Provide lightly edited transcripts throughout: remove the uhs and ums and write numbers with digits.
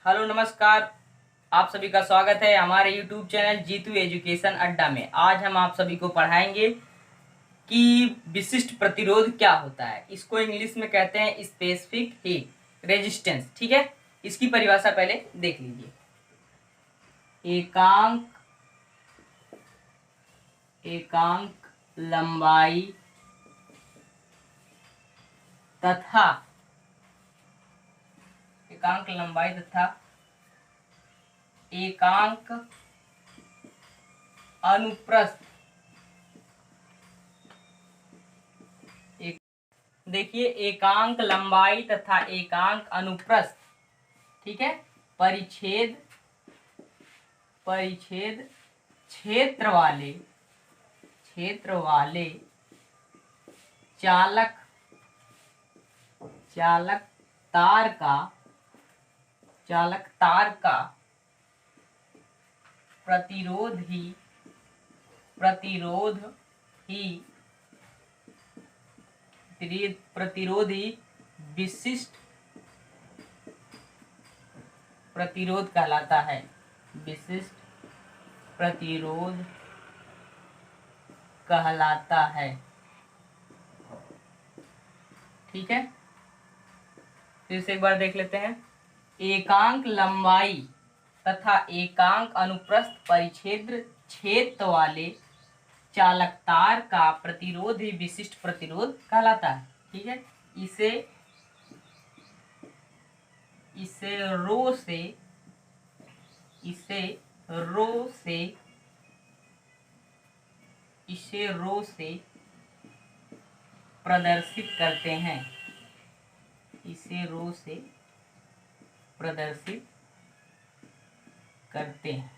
Hello नमस्कार। आप सभी का स्वागत है हमारे YouTube चैनल जीतू एजुकेशन अड्डा में। आज हम आप सभी को पढ़ाएंगे कि विशिष्ट प्रतिरोध क्या होता है। इसको इंग्लिश में कहते हैं स्पेसिफिक हीट रेजिस्टेंस। ठीक है, इसकी परिभाषा पहले देख लीजिए। एकांक लंबाई तथा एकांक अनुप्रस्थ। देखिए, एकांक लंबाई तथा एकांक अनुप्रस्थ, ठीक है, परिच्छेद क्षेत्र वाले चालक तार का प्रतिरोध ही विशिष्ट प्रतिरोध कहलाता है। विशिष्ट प्रतिरोध कहलाता है। ठीक है, फिर से एक बार देख लेते हैं। एकांक लंबाई तथा एकांक अनुप्रस्थ परिच्छेद क्षेत्र वाले चालक तार का प्रतिरोध ही विशिष्ट प्रतिरोध कहलाता है। ठीक है, इसे रो से प्रदर्शित करते हैं।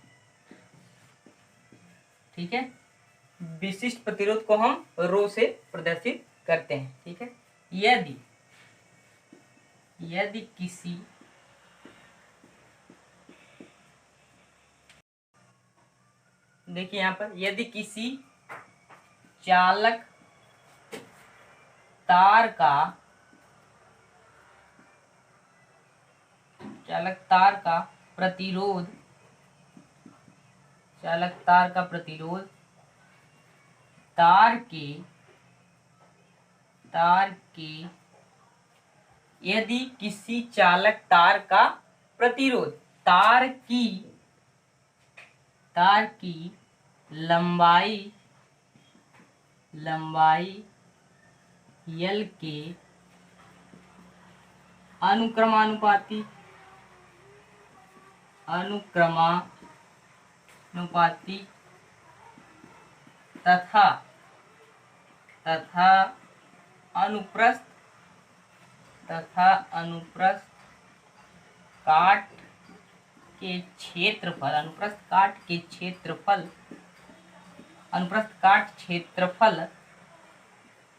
ठीक है, विशिष्ट प्रतिरोध को हम रो से प्रदर्शित करते हैं। ठीक है, यदि किसी देखिए यहाँ पर, यदि किसी चालक तार का प्रतिरोध तार के यदि किसी चालक तार का प्रतिरोध तार की लंबाई यल के अनुक्रमानुपाती तथा अनुप्रस्थ काट के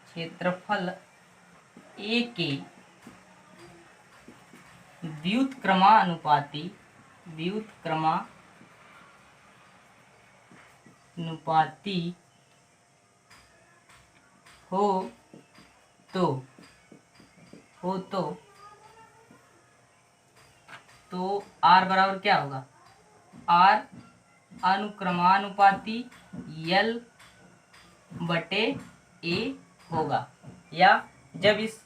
क्षेत्रफल ए के व्युत्क्रमानुपाती हो तो R बराबर क्या होगा? R अनुक्रमानुपाती यल बटे ए होगा। या जब इस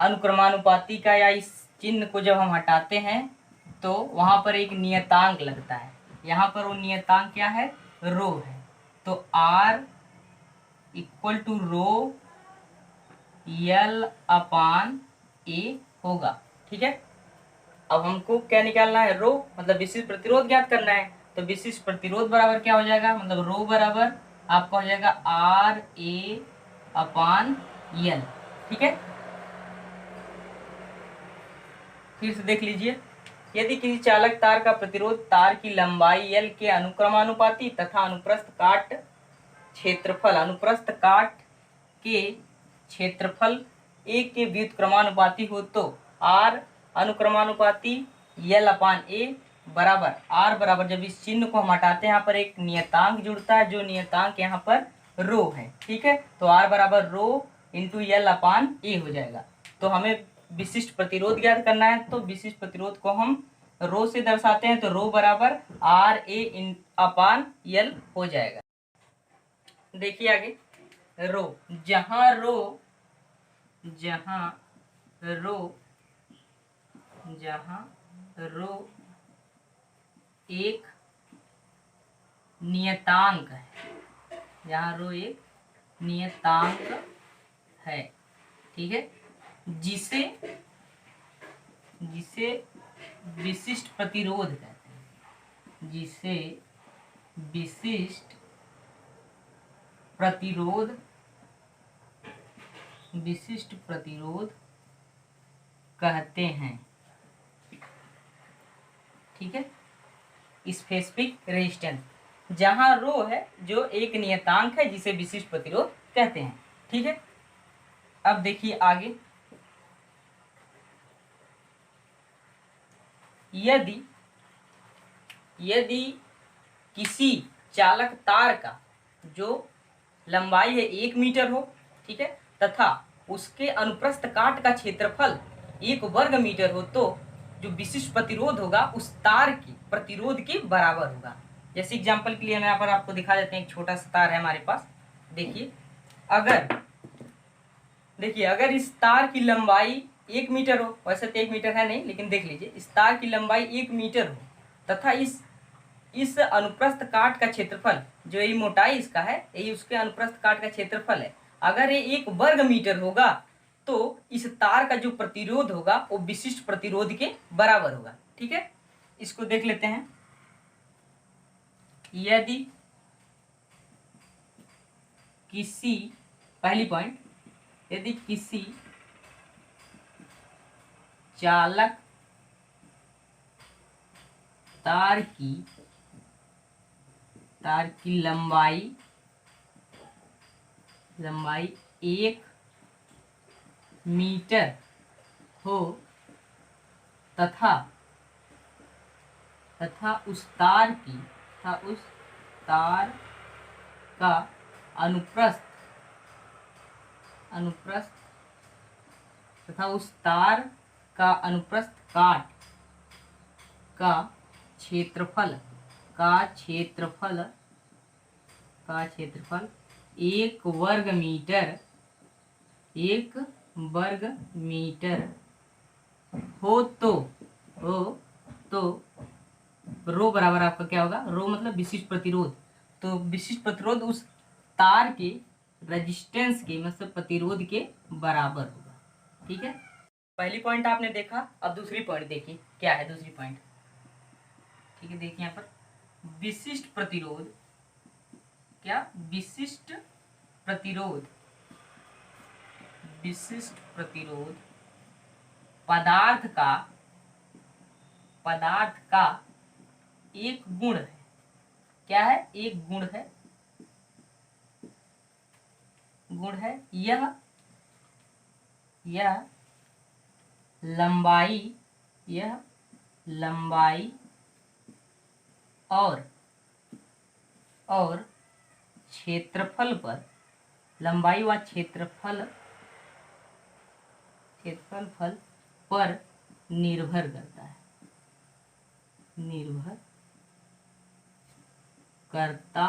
अनुक्रमानुपाती का या इस चिन्ह को जब हम हटाते हैं तो वहां पर एक नियतांक लगता है। यहाँ पर वो नियतांक क्या है? रो है। तो R इक्वल टू रो यल अपान ए होगा। ठीक है, अब हमको क्या निकालना है? रो, मतलब विशिष्ट प्रतिरोध ज्ञात करना है। तो विशिष्ट प्रतिरोध बराबर क्या हो जाएगा? मतलब रो बराबर आपका हो जाएगा आर ए अपान यल। ठीक है, फिर से देख लीजिए। यदि किसी चालक तार का प्रतिरोध तार की लंबाई यल के अनुक्रमानुपाती तथा अनुप्रस्थ काट के क्षेत्रफल ए के व्युत्क्रमानुपाती हो तो आर अनुक्रमानुपाती यल अपान ए बराबर आर बराबर, जब इस चिन्ह को हम हटाते हैं यहाँ पर एक नियतांक जुड़ता है, जो नियतांक यहाँ पर रो है। ठीक है, तो आर बराबर रो इंटू यल अपान ए हो जाएगा। तो हमें विशिष्ट प्रतिरोध ज्ञात करना है तो विशिष्ट प्रतिरोध को हम रो से दर्शाते हैं, तो रो बराबर RA/L हो जाएगा। देखिए आगे रो, जहां रो एक नियतांक है, जहां रो एक नियतांक है, ठीक है, जिसे विशिष्ट प्रतिरोध कहते हैं, जिसे विशिष्ट प्रतिरोध कहते हैं, ठीक है। स्पेसिफिक रेजिस्टेंस, जहां रो है जो एक नियतांक है जिसे विशिष्ट प्रतिरोध कहते हैं, ठीक है। अब देखिए आगे, यदि किसी चालक तार का जो लंबाई है 1 मीटर हो, ठीक है, तथा उसके अनुप्रस्थ काट का क्षेत्रफल 1 वर्ग मीटर हो, तो जो विशिष्ट प्रतिरोध होगा उस तार की प्रतिरोध के बराबर होगा। जैसे एग्जांपल के लिए हम यहाँ पर आपको दिखा देते हैं, एक छोटा सा तार है हमारे पास। देखिए अगर इस तार की लंबाई 1 मीटर हो, वैसे तो 1 मीटर है नहीं, लेकिन देख लीजिए इस तार की लंबाई 1 मीटर हो तथा इस अनुप्रस्थ काट का क्षेत्रफल, जो ये मोटाई इसका है, यही उसके अनुप्रस्थ काट का क्षेत्रफल है, अगर ये 1 वर्ग मीटर होगा तो इस तार का जो प्रतिरोध होगा वो विशिष्ट प्रतिरोध के बराबर होगा, ठीक है। इसको देख लेते हैं। यदि किसी, पहली पॉइंट, यदि किसी चालक तार की लंबाई 1 मीटर हो तथा उस तार का अनुप्रस्थ तथा उस तार का अनुप्रस्थ काट का क्षेत्रफल 1 वर्ग मीटर हो तो रो बराबर आपका क्या होगा, रो मतलब विशिष्ट प्रतिरोध, तो विशिष्ट प्रतिरोध उस तार के रेजिस्टेंस के मतलब प्रतिरोध के बराबर होगा, ठीक है। पहली पॉइंट आपने देखा, अब दूसरी पॉइंट देखिए क्या है दूसरी पॉइंट, ठीक है। देखिए यहाँ पर विशिष्ट प्रतिरोध, क्या विशिष्ट प्रतिरोध पदार्थ का एक गुण है, क्या है, एक गुण है, यह लंबाई और क्षेत्रफल पर, लंबाई व क्षेत्रफल पर निर्भर करता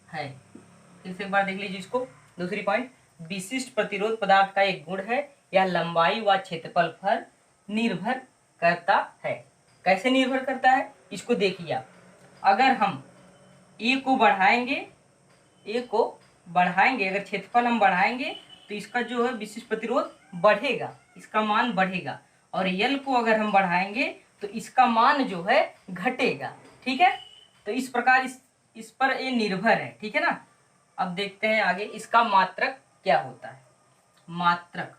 है। फिर से एक बार देख लीजिए इसको, दूसरी पॉइंट, विशिष्ट प्रतिरोध पदार्थ का एक गुण है, यह लंबाई व क्षेत्रफल पर निर्भर करता है। कैसे निर्भर करता है, इसको देखिए आप, अगर हम ए को बढ़ाएंगे, अगर क्षेत्रफल हम बढ़ाएंगे तो इसका जो है विशिष्ट प्रतिरोध बढ़ेगा, इसका मान बढ़ेगा, और यल को अगर हम बढ़ाएंगे तो इसका मान जो है घटेगा, ठीक है। तो इस प्रकार इस पर ये निर्भर है, ठीक है ना। अब देखते हैं आगे इसका मात्रक क्या होता है। मात्रक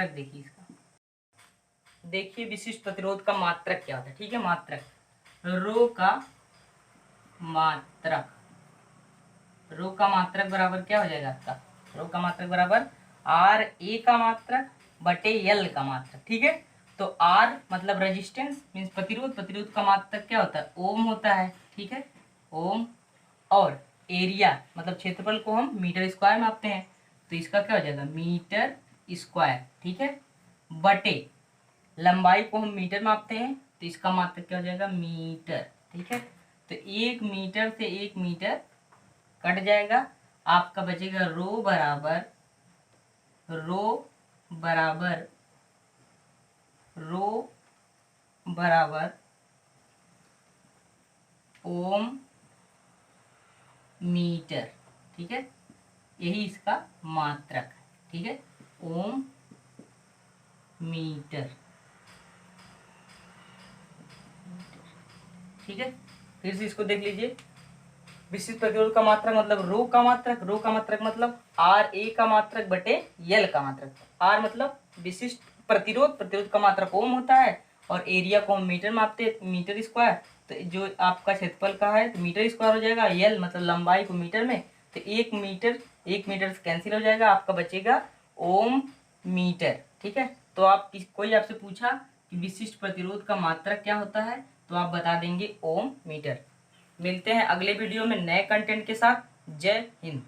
देखिए इसका, देखिए विशिष्ट प्रतिरोध का मात्रक क्या होता है, ठीक है। मात्रक, रो का मात्रक बराबर क्या हो जाएगा आपका, रो का मात्रक बराबर RA का मात्रक बटे L का मात्रक, ठीक है। तो R मतलब रेजिस्टेंस मीन्स प्रतिरोध का मात्रक क्या होता है, ओम होता है, ठीक है, ओम, और एरिया मतलब क्षेत्रफल को हम मीटर स्क्वायर मापते हैं, तो इसका क्या हो जाएगा मीटर स्क्वायर, ठीक है, बटे लंबाई को हम मीटर मापते हैं तो इसका मात्रक क्या हो जाएगा मीटर, ठीक है। तो 1 मीटर से 1 मीटर कट जाएगा, आपका बचेगा रो बराबर ओम मीटर, ठीक है, यही इसका मात्रक है, ठीक है, ओम मीटर, ठीक है। फिर से इसको देख लीजिए, विशिष्ट प्रतिरोध का मात्रक मतलब रो का मात्रक मतलब आर ए का मात्रक बटे यल का मात्रक। आर मतलब विशिष्ट प्रतिरोध का मात्रक ओम होता है, और एरिया को हम मीटर मापते हैं, मीटर स्क्वायर। तो जो आपका क्षेत्रफल का है तो मीटर स्क्वायर हो जाएगा, यल मतलब लंबाई को मीटर में, तो 1 मीटर से कैंसिल हो जाएगा, आपका बचेगा ओम मीटर, ठीक है। तो आप कोई आपसे पूछा कि विशिष्ट प्रतिरोध का मात्रक क्या होता है, तो आप बता देंगे ओम मीटर। मिलते हैं अगले वीडियो में नए कंटेंट के साथ। जय हिंद।